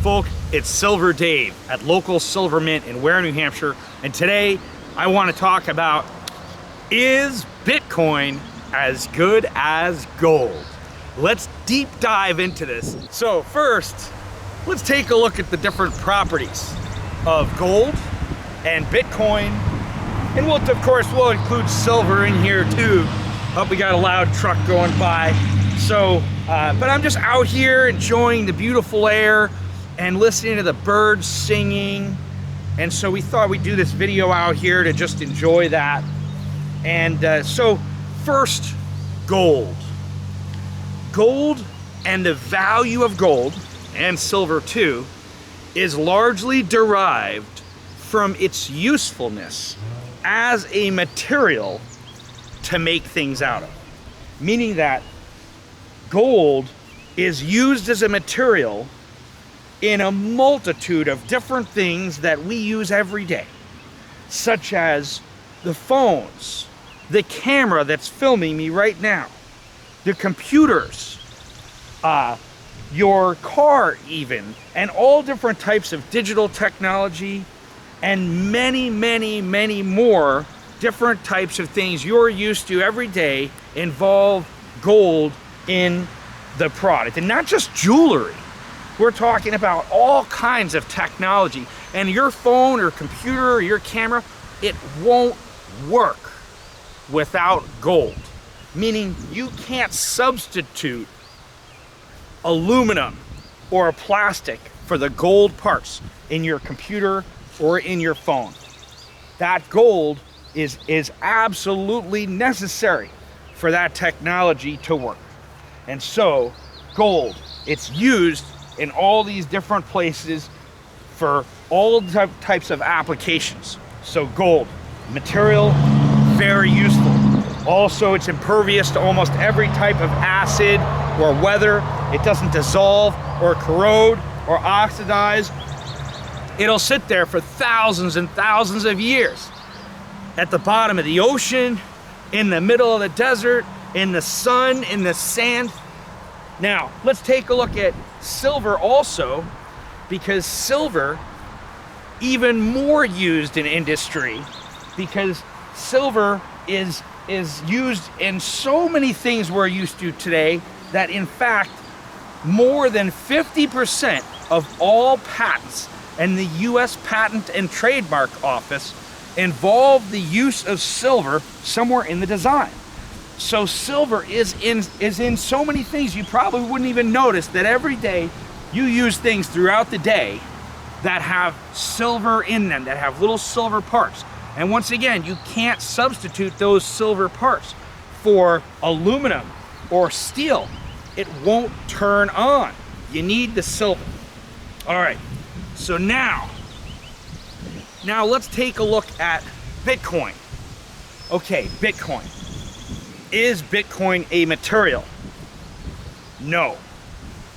folk? It's Silver Dave at Local Silver Mint in Ware, New Hampshire. And today I want to talk about, is Bitcoin as good as gold? Let's deep dive into this. So first, let's take a look at the different properties of gold and Bitcoin. And of course, we'll include silver in here too. Oh, we got a loud truck going by. So, but I'm just out here enjoying the beautiful air and listening to the birds singing. And so we thought we'd do this video out here to just enjoy that. And so first, gold. Gold and the value of gold, and silver too, is largely derived from its usefulness as a material to make things out of. Meaning that gold is used as a material in a multitude of different things that we use every day, such as the phones, the camera that's filming me right now, the computers, your car even, and all different types of digital technology, and many, many, many more different types of things you're used to every day involve gold in the product. And not just jewelry. We're talking about all kinds of technology. And your phone or computer or your camera, it won't work without gold. Meaning you can't substitute aluminum or plastic for the gold parts in your computer or in your phone. That gold is absolutely necessary for that technology to work. And so gold, it's used in all these different places for all types of applications. So gold, material, very useful. Also, it's impervious to almost every type of acid or weather. It doesn't dissolve or corrode or oxidize. It'll sit there for thousands and thousands of years at the bottom of the ocean, in the middle of the desert, in the sun, in the sand. Now, let's take a look at silver also, because silver, even more used in industry, because silver is used in so many things we're used to today that in fact, more than 50% of all patents in the US Patent and Trademark Office involve the use of silver somewhere in the design. So silver is in so many things you probably wouldn't even notice that every day you use things throughout the day that have silver in them, that have little silver parts. And once again, you can't substitute those silver parts for aluminum or steel. It won't turn on. You need the silver. All right, so now let's take a look at Bitcoin. Okay, Bitcoin. Is Bitcoin a material? No,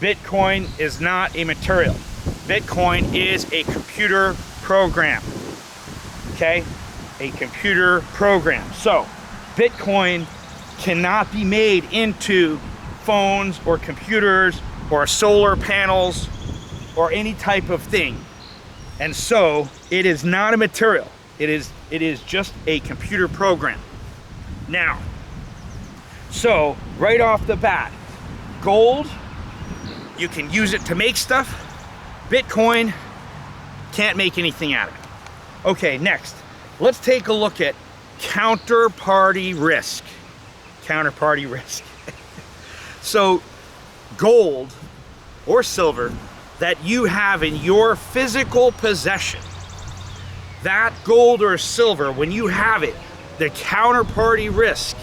Bitcoin is not a material. Bitcoin is a computer program, okay? A computer program. So, Bitcoin cannot be made into phones or computers or solar panels or any type of thing. And so, it is not a material. It is just a computer program. Now, so, right off the bat, gold, you can use it to make stuff. Bitcoin, can't make anything out of it. Okay, next, let's take a look at counterparty risk. Counterparty risk. So, gold or silver that you have in your physical possession, that gold or silver, when you have it, the counterparty risk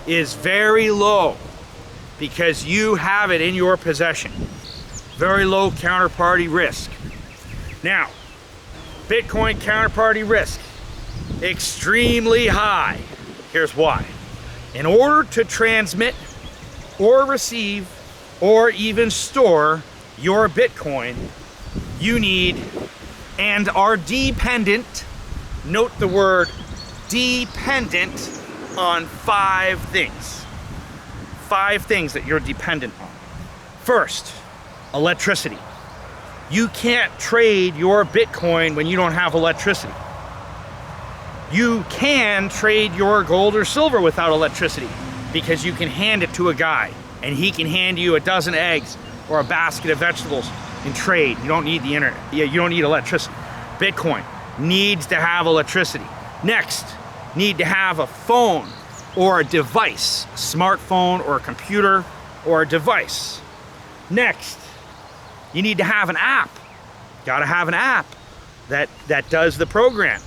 is very low because you have it in your possession. Very low counterparty risk. Now, Bitcoin counterparty risk, extremely high. Here's why. In order to transmit or receive or even store your Bitcoin, you need and are dependent, note the word dependent, on 5 things. 5 things that you're dependent on. First, electricity. You can't trade your Bitcoin when you don't have electricity. You can trade your gold or silver without electricity because you can hand it to a guy and he can hand you a dozen eggs or a basket of vegetables in trade. You don't need the internet. You don't need electricity. Bitcoin needs to have electricity. Next, need to have a phone or a device, a smartphone or a computer or a device. Next, you need to have an app. Got to have an app that does the program.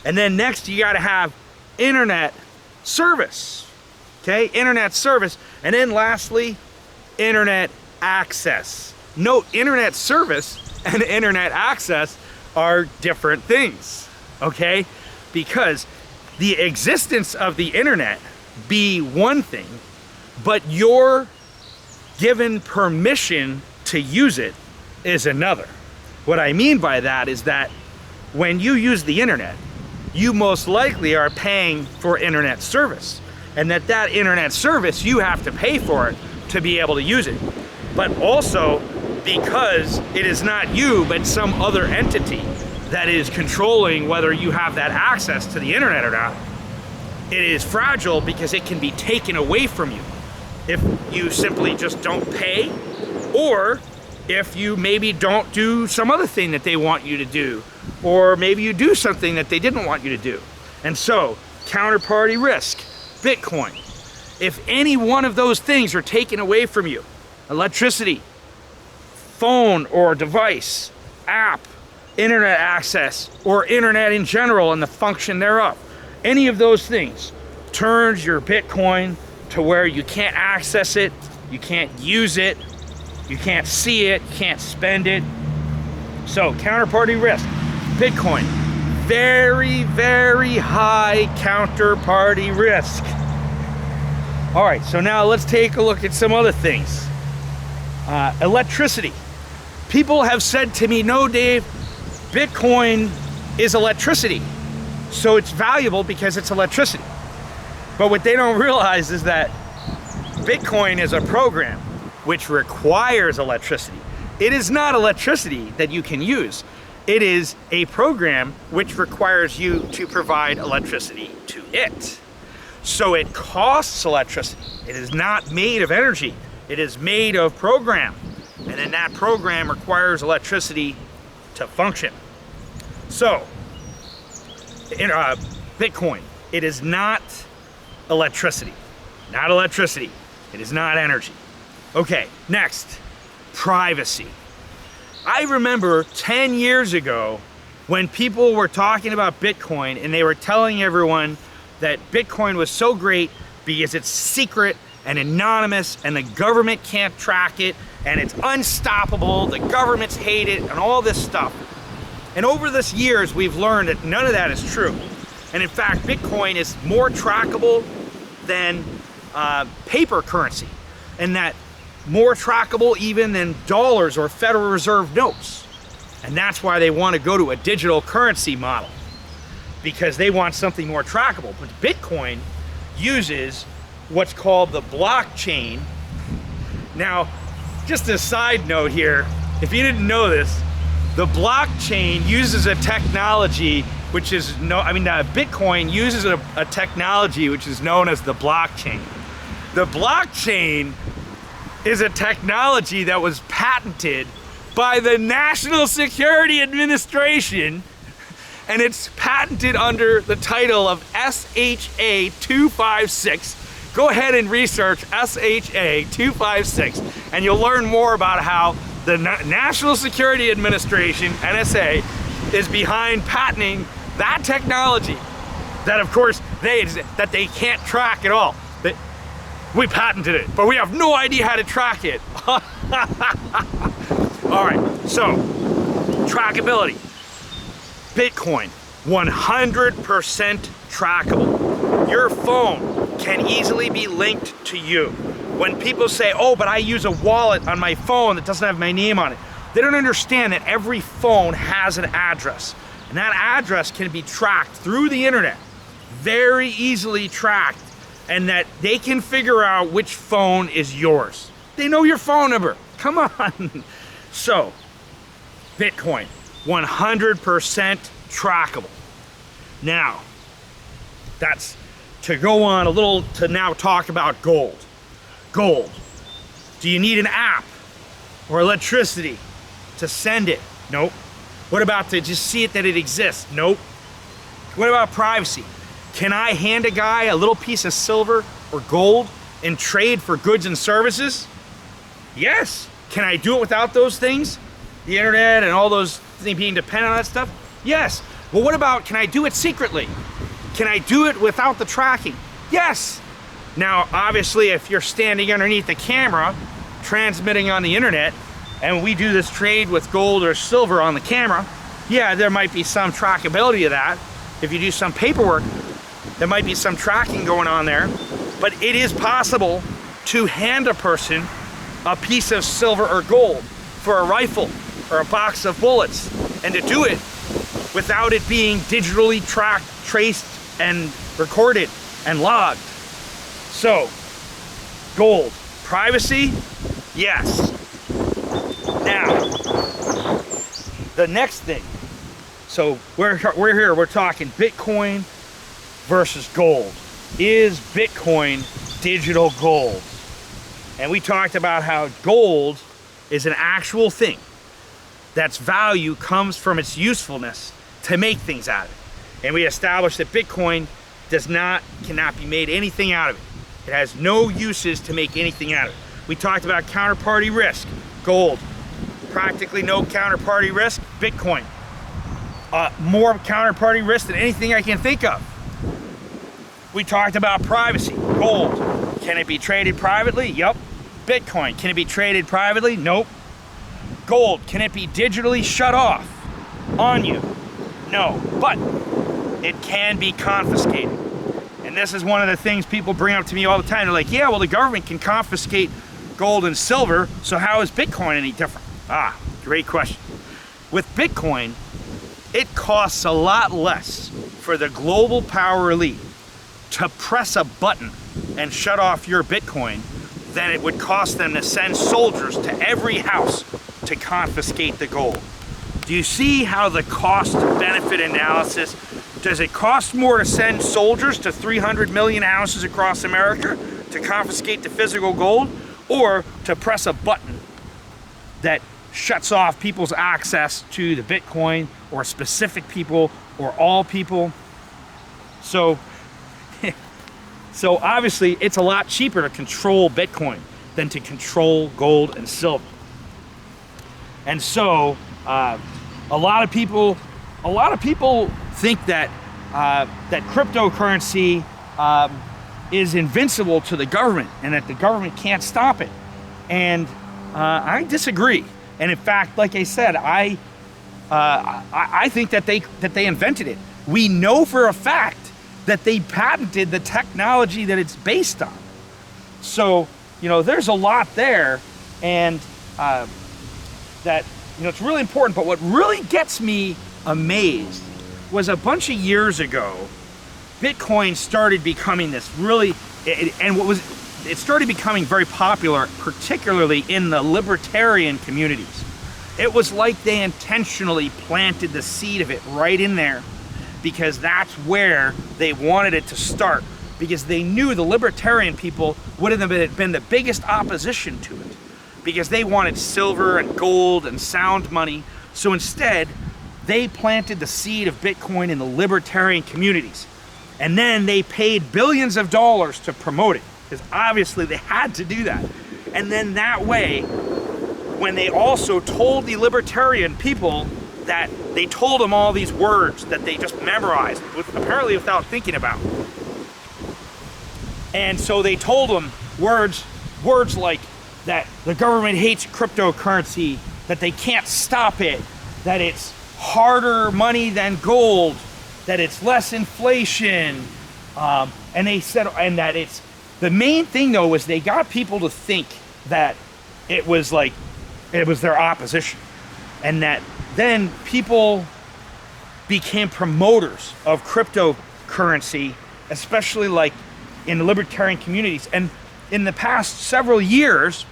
And then next, you got to have internet service. Okay, internet service. And then lastly, internet access. Note, internet service and internet access are different things, okay? Because the existence of the internet be one thing, but your given permission to use it is another. What I mean by that is that when you use the internet, you most likely are paying for internet service, and that internet service, you have to pay for it to be able to use it. But also, because it is not you, but some other entity that is controlling whether you have that access to the internet or not, it is fragile because it can be taken away from you if you simply just don't pay, or if you maybe don't do some other thing that they want you to do, or maybe you do something that they didn't want you to do. And so, counterparty risk, Bitcoin. If any one of those things are taken away from you, electricity, phone or device, app, internet access, or internet in general and the function thereof, any of those things turns your Bitcoin to where you can't access it, you can't use it, you can't see it, you can't spend it. So, counterparty risk, Bitcoin, very, very high counterparty risk. All right, so now let's take a look at some other things. Electricity. People have said to me, no, Dave, Bitcoin is electricity, so it's valuable because it's electricity. But what they don't realize is that Bitcoin is a program which requires electricity. It is not electricity that you can use. It is a program which requires you to provide electricity to it. So it costs electricity. It is not made of energy. It is made of program. And then that program requires electricity to function. So, in Bitcoin, it is not electricity. Not electricity. It is not energy. Okay, next, privacy. I remember 10 years ago when people were talking about Bitcoin and they were telling everyone that Bitcoin was so great because it's secret and anonymous and the government can't track it and it's unstoppable, the governments hate it, and all this stuff. And over this years, we've learned that none of that is true. And in fact, Bitcoin is more trackable than paper currency, and that more trackable even than dollars or Federal Reserve notes. And that's why they want to go to a digital currency model, because they want something more trackable. But Bitcoin uses what's called the blockchain. Now, just a side note here, if you didn't know this, the blockchain uses a technology which is Bitcoin uses a technology which is known as the blockchain. The blockchain is a technology that was patented by the National Security Administration, and it's patented under the title of SHA 256. Go ahead and research SHA 256 and you'll learn more about how the National Security Administration, NSA, is behind patenting that technology that, of course, they can't track at all. We patented it, but we have no idea how to track it. All right, so trackability. Bitcoin, 100% trackable. Your phone can easily be linked to you. When people say, oh, but I use a wallet on my phone that doesn't have my name on it, they don't understand that every phone has an address. And that address can be tracked through the internet, very easily tracked, and that they can figure out which phone is yours. They know your phone number. Come on. So, Bitcoin, 100% trackable. Now, that's to go on a little to now talk about gold. Gold. Do you need an app or electricity to send it? Nope. What about to just see it that it exists? Nope. What about privacy? Can I hand a guy a little piece of silver or gold in trade for goods and services? Yes. Can I do it without those things? The internet and all those things being dependent on that stuff? Yes. Well, what about, can I do it secretly? Can I do it without the tracking? Yes. Now, obviously, if you're standing underneath the camera, transmitting on the internet, and we do this trade with gold or silver on the camera, yeah, there might be some trackability of that. If you do some paperwork, there might be some tracking going on there, but it is possible to hand a person a piece of silver or gold for a rifle or a box of bullets, and to do it without it being digitally tracked, traced, and recorded and logged. So, gold. Privacy? Yes. Now, the next thing. So we're here, we're talking Bitcoin versus gold. Is Bitcoin digital gold? And we talked about how gold is an actual thing that's value comes from its usefulness to make things out of it. And we established that Bitcoin cannot be made anything out of it. It has no uses to make anything out of it. We talked about counterparty risk. Gold, practically no counterparty risk. Bitcoin, more counterparty risk than anything I can think of. We talked about privacy. Gold, can it be traded privately? Yup. Bitcoin, can it be traded privately? Nope. Gold, can it be digitally shut off on you? No, but it can be confiscated. And this is one of the things people bring up to me all the time. They're like, yeah, well, the government can confiscate gold and silver, so how is Bitcoin any different? Ah, great question. With Bitcoin, it costs a lot less for the global power elite to press a button and shut off your Bitcoin than it would cost them to send soldiers to every house to confiscate the gold. Do you see how the cost-benefit analysis, does it cost more to send soldiers to 300 million houses across America to confiscate the physical gold, or to press a button that shuts off people's access to the Bitcoin, or specific people, or all people? So obviously it's a lot cheaper to control Bitcoin than to control gold and silver. And so a lot of people think that that cryptocurrency is invincible to the government and that the government can't stop it. And I disagree. And in fact, like I said, I think that they invented it. We know for a fact that they patented the technology that it's based on. So, there's a lot there, and that, it's really important. But what really gets me amazed was a bunch of years ago, Bitcoin started becoming this really, it started becoming very popular, particularly in the libertarian communities. It was like they intentionally planted the seed of it right in there, because that's where they wanted it to start, because they knew the libertarian people would have been the biggest opposition to it, because they wanted silver and gold and sound money. So instead, they planted the seed of Bitcoin in the libertarian communities. And then they paid billions of dollars to promote it, because obviously they had to do that. And then that way, when they also told the libertarian people that they told them all these words that they just memorized, apparently without thinking about. And so they told them words like that the government hates cryptocurrency, that they can't stop it, that it's harder money than gold, that it's less inflation, and they said, and that it's, the main thing though was they got people to think that it was their opposition, and that then people became promoters of cryptocurrency, especially like in the libertarian communities. And in the past several years,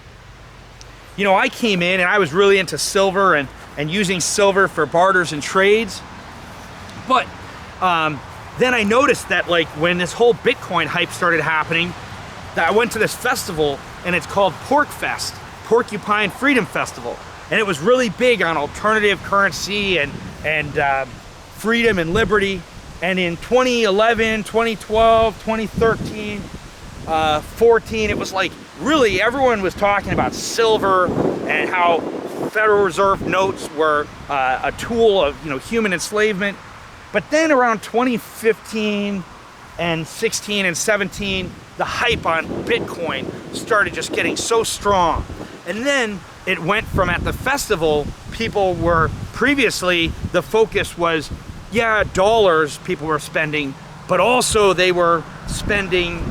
I came in and I was really into silver, and and using silver for barters and trades. But then I noticed that like when this whole Bitcoin hype started happening, that I went to this festival, and it's called Pork Fest, Porcupine Freedom Festival. And it was really big on alternative currency and freedom and liberty. And in 2011, 2012, 2013, 14, it was like really everyone was talking about silver and how Federal Reserve notes were a tool of human enslavement. But then around 2015 and 16 and 17, the hype on Bitcoin started just getting so strong. And then it went from at the festival, people were previously, the focus was, yeah, dollars people were spending, but also they were spending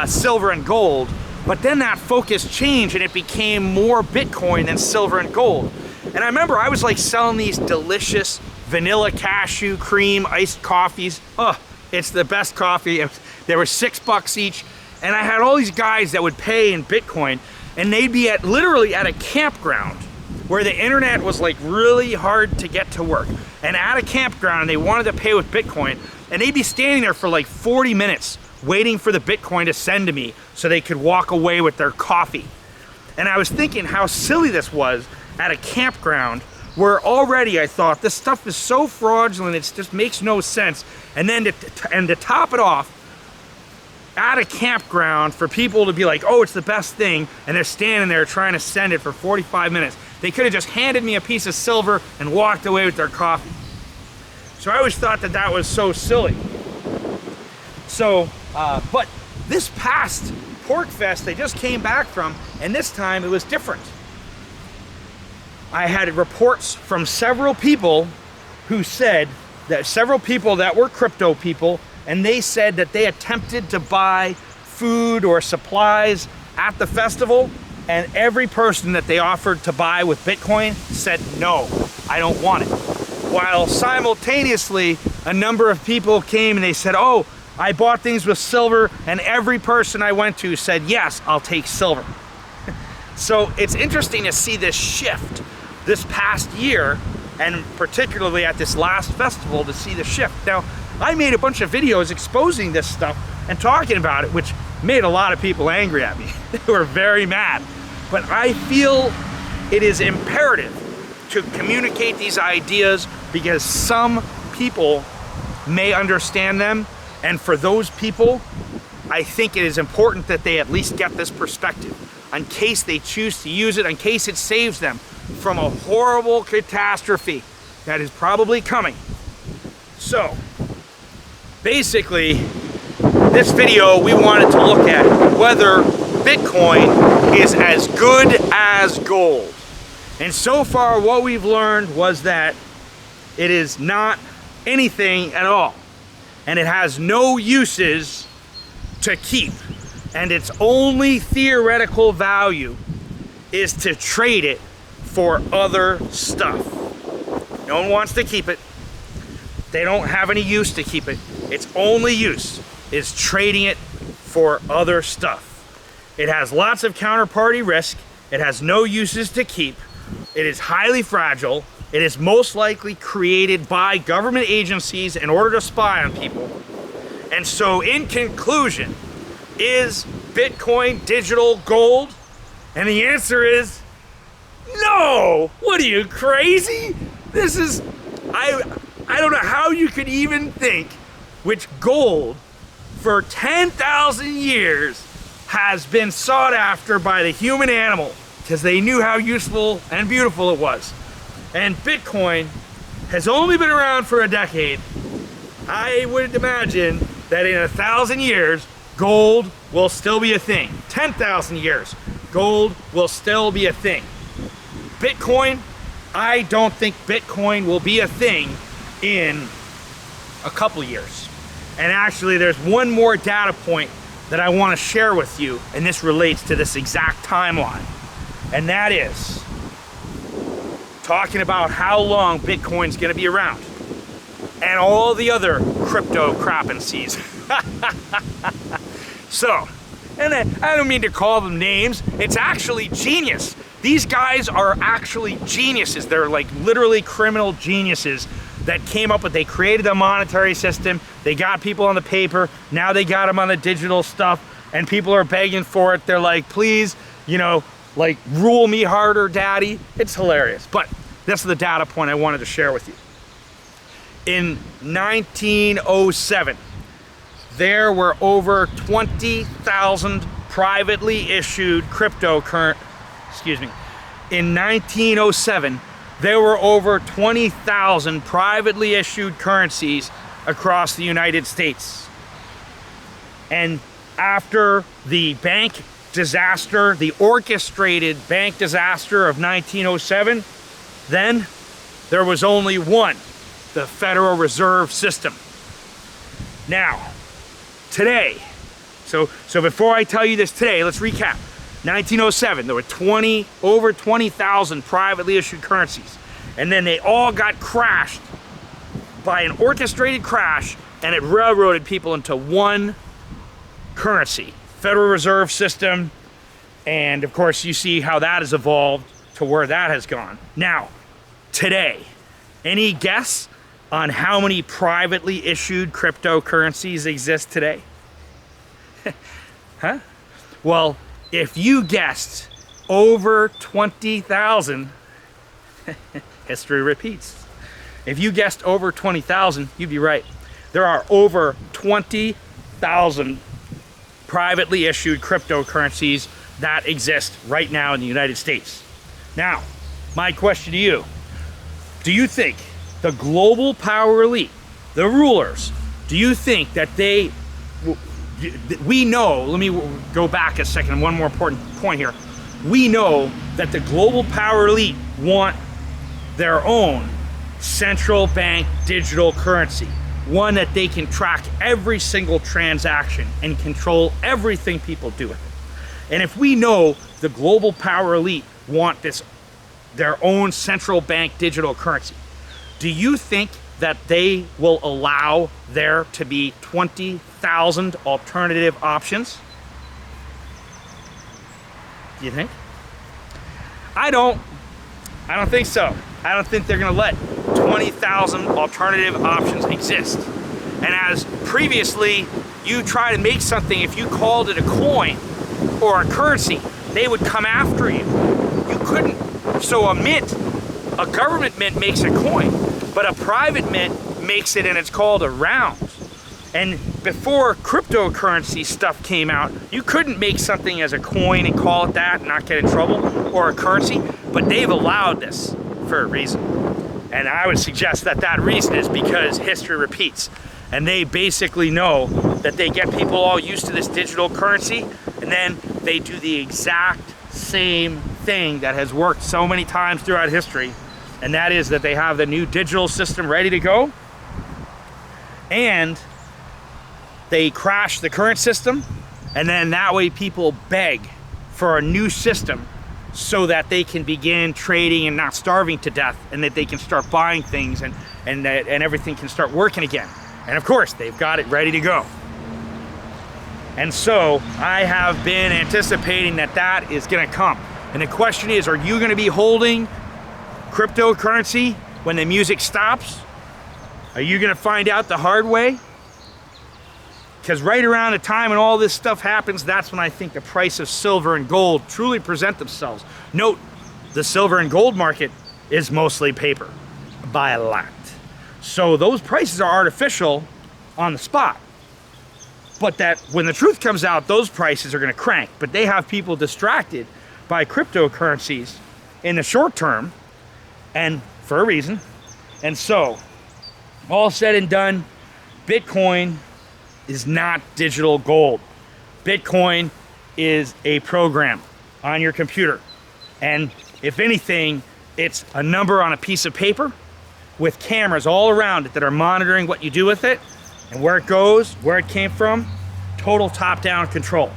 silver and gold. But then that focus changed and it became more Bitcoin than silver and gold. And I remember I was like selling these delicious vanilla cashew cream iced coffees. Oh, it's the best coffee. They were $6 each. And I had all these guys that would pay in Bitcoin, and they'd be literally at a campground where the internet was like really hard to get to work. And at a campground, and they wanted to pay with Bitcoin, and they'd be standing there for like 40 minutes waiting for the Bitcoin to send to me so they could walk away with their coffee. And I was thinking how silly this was at a campground where already I thought this stuff is so fraudulent, it just makes no sense. And then to top it off, at a campground for people to be like, oh, it's the best thing, and they're standing there trying to send it for 45 minutes. They could have just handed me a piece of silver and walked away with their coffee. So I always thought that that was so silly. So, but this past Pork Fest they just came back from, and this time it was different. I had reports from several people who said that several people that were crypto people, and they said that they attempted to buy food or supplies at the festival, and every person that they offered to buy with Bitcoin said, no, I don't want it. While simultaneously, a number of people came and they said, oh, I bought things with silver, and every person I went to said, yes, I'll take silver. So it's interesting to see this shift this past year, and particularly at this last festival, to see the shift. Now, I made a bunch of videos exposing this stuff and talking about it, which made a lot of people angry at me. They were very mad. But I feel it is imperative to communicate these ideas because some people may understand them. And for those people, I think it is important that they at least get this perspective in case they choose to use it, in case it saves them from a horrible catastrophe that is probably coming. So, basically, this video we wanted to look at whether Bitcoin is as good as gold. And so far what we've learned was that it is not anything at all. And it has no uses to keep. And its only theoretical value is to trade it for other stuff. No one wants to keep it. They don't have any use to keep it. Its only use is trading it for other stuff. It has lots of counterparty risk. It has no uses to keep. It is highly fragile. It is most likely created by government agencies in order to spy on people. And so in conclusion, is Bitcoin digital gold? And the answer is no! What are you, crazy? This is, I don't know how you could even think which gold for 10,000 years has been sought after by the human animal because they knew how useful and beautiful it was. And Bitcoin has only been around for a decade. I would imagine that in 1,000 years, gold will still be a thing. 10,000 years, gold will still be a thing. Bitcoin, I don't think Bitcoin will be a thing in a couple years. And actually, there's one more data point that I want to share with you, and this relates to this exact timeline. And that is talking about how long Bitcoin's going to be around and all the other cryptocurrencies. So, and I don't mean to call them names, it's actually genius These guys are actually geniuses. They're like literally criminal geniuses that came up with, they created a monetary system, they got people on the paper, now they got them on the digital stuff, and people are begging for it. They're like, please, you know, like, rule me harder, daddy. It's hilarious. But this is the data point I wanted to share with you. In 1907, there were over 20,000 privately issued cryptocurrency. In 1907, there were over 20,000 privately issued currencies across the United States. And after the bank disaster, the orchestrated bank disaster of 1907, then there was only one, the Federal Reserve System. Now, today, so before I tell you this today, let's recap. 1907, there were over 20,000 privately issued currencies. And then they all got crashed by an orchestrated crash, and it railroaded people into one currency, Federal Reserve System. And of course, you see how that has evolved to where that has gone. Now, today, any guess on how many privately issued cryptocurrencies exist today? Huh? Well, if you guessed over 20,000, history repeats. If you guessed over 20,000, you'd be right. There are over 20,000 privately issued cryptocurrencies that exist right now in the United States. Now, my question to you, do you think the global power elite, the rulers, do you think that we know, let me go back a second, one more important point here. We know that the global power elite want their own central bank digital currency, one that they can track every single transaction and control everything people do with it. And if we know the global power elite want their own central bank digital currency, do you think that they will allow there to be 20,000 alternative options? Do you think? I don't think so. I don't think they're gonna let 20,000 alternative options exist. And as previously, you try to make something, if you called it a coin or a currency, they would come after you. You couldn't. So a government mint makes a coin, but a private mint makes it, and it's called a round. And before cryptocurrency stuff came out, you couldn't make something as a coin and call it that and not get in trouble, or a currency, but they've allowed this for a reason. And I would suggest that that reason is because history repeats. And they basically know that they get people all used to this digital currency, and then they do the exact same thing that has worked so many times throughout history, and that is that they have the new digital system ready to go, and they crash the current system, and then that way people beg for a new system so that they can begin trading and not starving to death, and that they can start buying things, and everything can start working again. And of course, they've got it ready to go. And so I have been anticipating that that is gonna come. And the question is, are you gonna be holding cryptocurrency when the music stops? Are you gonna find out the hard way? Because right around the time when all this stuff happens, that's when I think the price of silver and gold truly present themselves. Note, the silver and gold market is mostly paper, by a lot. So those prices are artificial on the spot. But that when the truth comes out, those prices are gonna crank. But they have people distracted by cryptocurrencies in the short term, and for a reason. And so, all said and done, Bitcoin is not digital gold. Bitcoin is a program on your computer. And if anything, it's a number on a piece of paper with cameras all around it that are monitoring what you do with it and where it goes, where it came from, total top-down control.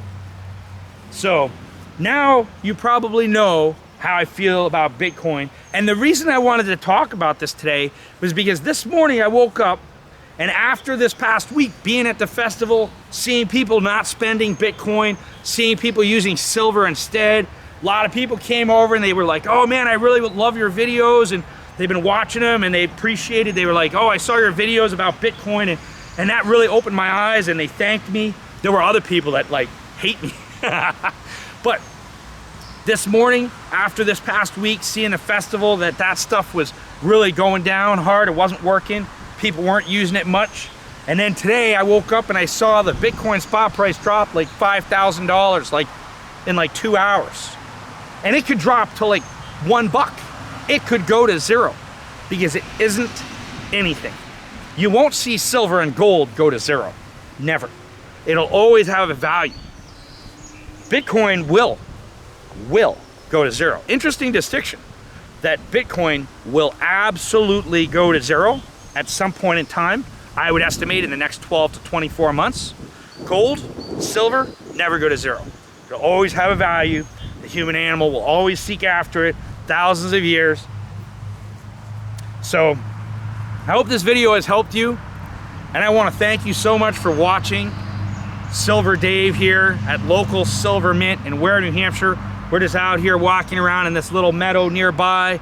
So now you probably know how I feel about Bitcoin. And the reason I wanted to talk about this today was because this morning I woke up, and after this past week being at the festival, seeing people not spending Bitcoin, seeing people using silver instead, A lot of people came over and they were like, oh man, I really love your videos, and they've been watching them and they appreciated. They were like, oh, I saw your videos about Bitcoin, and that really opened my eyes, and they thanked me. There were other people that like hate me. But this morning, after this past week, seeing the festival, that stuff was really going down hard. It wasn't working. People weren't using it much. And then today I woke up and I saw the Bitcoin spot price drop like $5,000 like in like 2 hours. And it could drop to like $1. It could go to zero because it isn't anything. You won't see silver and gold go to zero. Never. It'll always have a value. Bitcoin will go to zero. Interesting distinction that Bitcoin will absolutely go to zero at some point in time. I would estimate in the next 12 to 24 months. Gold, silver, never go to zero. It'll always have a value. The human animal will always seek after it, thousands of years. So I hope this video has helped you, and I want to thank you so much for watching. Silver Dave here at LocalSilverMint in Ware, New Hampshire. We're just out here walking around in this little meadow nearby.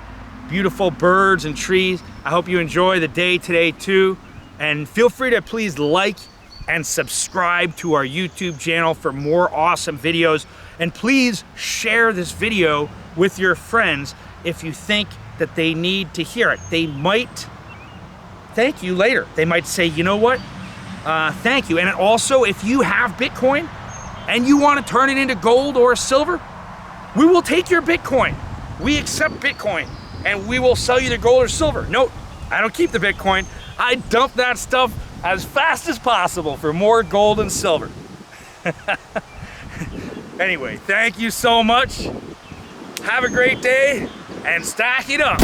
Beautiful birds and trees. I hope you enjoy the day today too. And feel free to please like and subscribe to our YouTube channel for more awesome videos. And please share this video with your friends if you think that they need to hear it. They might thank you later. They might say, you know what? Thank you. And also, if you have Bitcoin and you want to turn it into gold or silver, we will take your Bitcoin. We accept Bitcoin and we will sell you the gold or silver. Note, I don't keep the Bitcoin. I dump that stuff as fast as possible for more gold and silver. Anyway, thank you so much. Have a great day and stack it up.